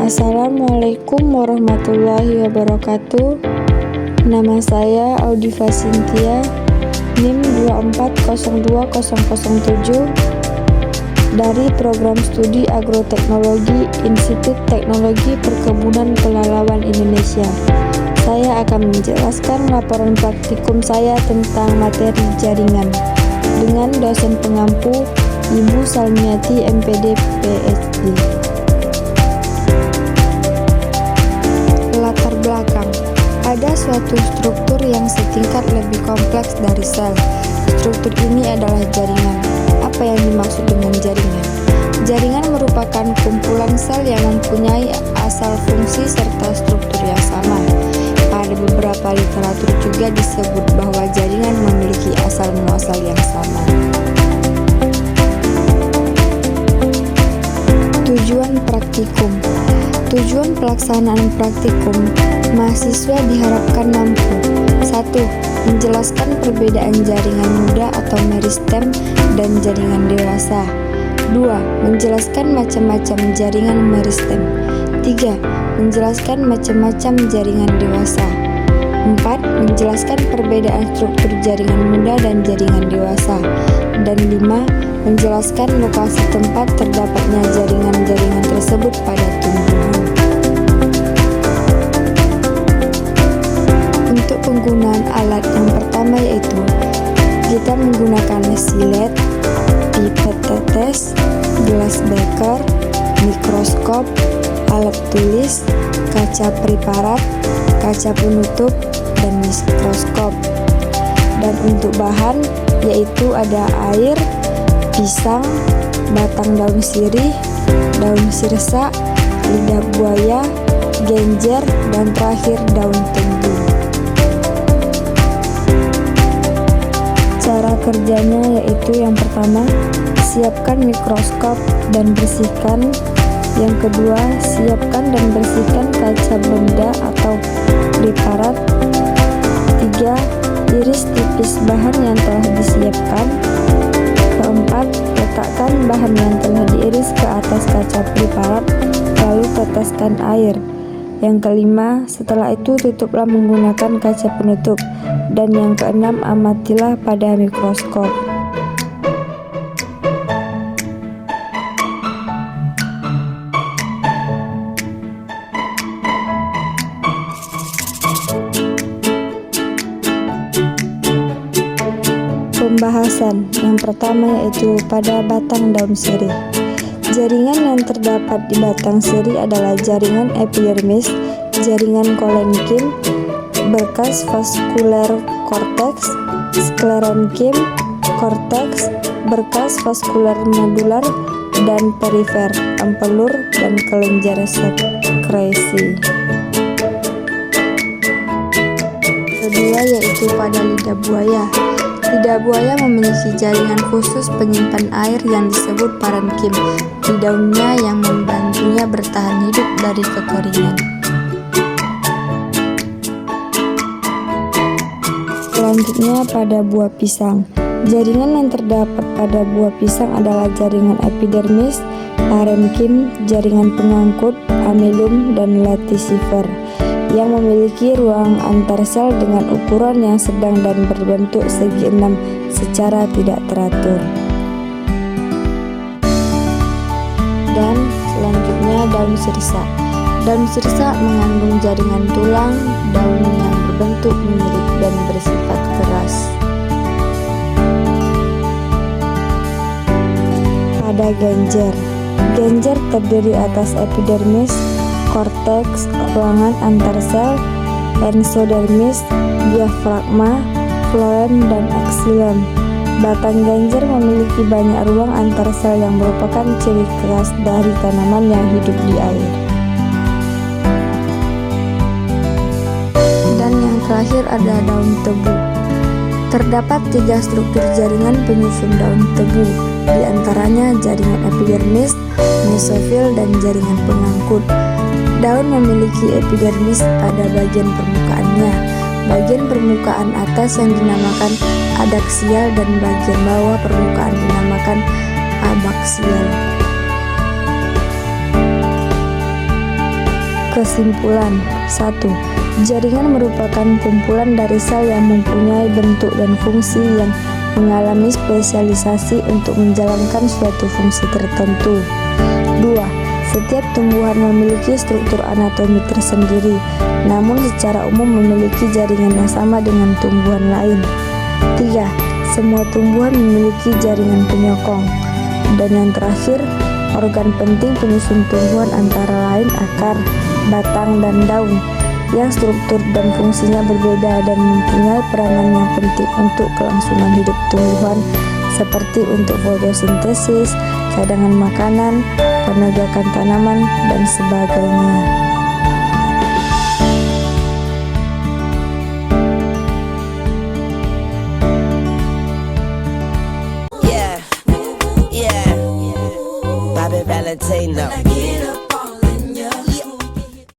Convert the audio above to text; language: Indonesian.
Assalamualaikum warahmatullahi wabarakatuh. Nama saya Audiva Cynthia, NIM 2402007 dari Program Studi Agroteknologi Institut Teknologi Perkebunan Pelalawan Indonesia. Saya akan menjelaskan laporan praktikum saya tentang materi jaringan dengan dosen pengampu Ibu Salmiati MPD PhD. Latar belakang. Ada suatu struktur yang setingkat lebih kompleks dari sel. Struktur ini adalah jaringan. Apa yang dimaksud dengan jaringan? Jaringan merupakan kumpulan sel yang mempunyai asal fungsi serta struktur yang sama. Pada beberapa literatur juga disebut bahwa jaringan memiliki asal muasal yang sama. Tujuan praktikum. Tujuan pelaksanaan praktikum, mahasiswa diharapkan mampu 1. Menjelaskan perbedaan jaringan muda atau meristem dan jaringan dewasa. 2. Menjelaskan macam-macam jaringan meristem. 3. Menjelaskan macam-macam jaringan dewasa. 4. Menjelaskan perbedaan struktur jaringan muda dan jaringan dewasa. Dan 5. Menjelaskan lokasi tempat terdapatnya jaringan-jaringan tersebut pada tumbuhan. Untuk penggunaan alat yang pertama yaitu kita menggunakan silet, pipet tetes, gelas beker, mikroskop, alat tulis, kaca preparat, kaca penutup, dan mikroskop. Dan untuk bahan yaitu ada air, pisang, batang daun sirih, daun sirsa, lidah buaya, genjer, dan terakhir daun tebu. Cara kerjanya yaitu yang pertama, siapkan mikroskop dan bersihkan. Yang kedua, siapkan dan bersihkan kaca benda atau preparat. 3. Iris tipis bahan yang telah disiapkan. Keempat, letakkan bahan yang telah diiris ke atas kaca preparat, lalu teteskan air. Yang kelima, setelah itu tutuplah menggunakan kaca penutup. Dan yang keenam, amatilah pada mikroskop. Pembahasan yang pertama yaitu pada batang daun sirih. Jaringan yang terdapat di batang sirih adalah jaringan epidermis, jaringan kolenkim, berkas vaskuler korteks, skleronkim, korteks, berkas vaskuler medular, dan perifer, empelur, dan kelenjar sekresi. Kedua yaitu pada lidah buaya. Lidah buaya memiliki jaringan khusus penyimpan air yang disebut parenkim di daunnya yang membantunya bertahan hidup dari kekeringan. Selanjutnya pada buah pisang. Jaringan yang terdapat pada buah pisang adalah jaringan epidermis, parenkim, jaringan pengangkut, amilum, dan laticifer yang memiliki ruang antar sel dengan ukuran yang sedang dan berbentuk segi enam secara tidak teratur. Dan selanjutnya daun sirsa. Daun sirsa mengandung jaringan tulang daun yang berbentuk mirip dan bersifat keras. Pada genjer. Genjer terdiri atas epidermis, korteks, ruangan antar sel, endodermis, diafragma, floem, dan eksilem. Batang genjer memiliki banyak ruang antar sel yang merupakan ciri khas dari tanaman yang hidup di air. Dan yang terakhir ada daun tebu. Terdapat 3 struktur jaringan penyusun daun tebu, di antaranya jaringan epidermis, mesofil, dan jaringan pengangkut. Daun memiliki epidermis pada bagian permukaannya. Bagian permukaan atas yang dinamakan adaksial dan bagian bawah permukaan dinamakan abaksial. Kesimpulan 1. Jaringan merupakan kumpulan dari sel yang mempunyai bentuk dan fungsi yang mengalami spesialisasi untuk menjalankan suatu fungsi tertentu. 2. Setiap tumbuhan memiliki struktur anatomi tersendiri, namun secara umum memiliki jaringan yang sama dengan tumbuhan lain. 3. Semua tumbuhan memiliki jaringan penyokong. Dan yang terakhir, organ penting penyusun tumbuhan antara lain akar, batang, dan daun yang struktur dan fungsinya berbeda dan mempunyai peranan yang penting untuk kelangsungan hidup tumbuhan seperti untuk fotosintesis, cadangan makanan, penegakan tanaman, dan sebagainya. Bobby Valentino.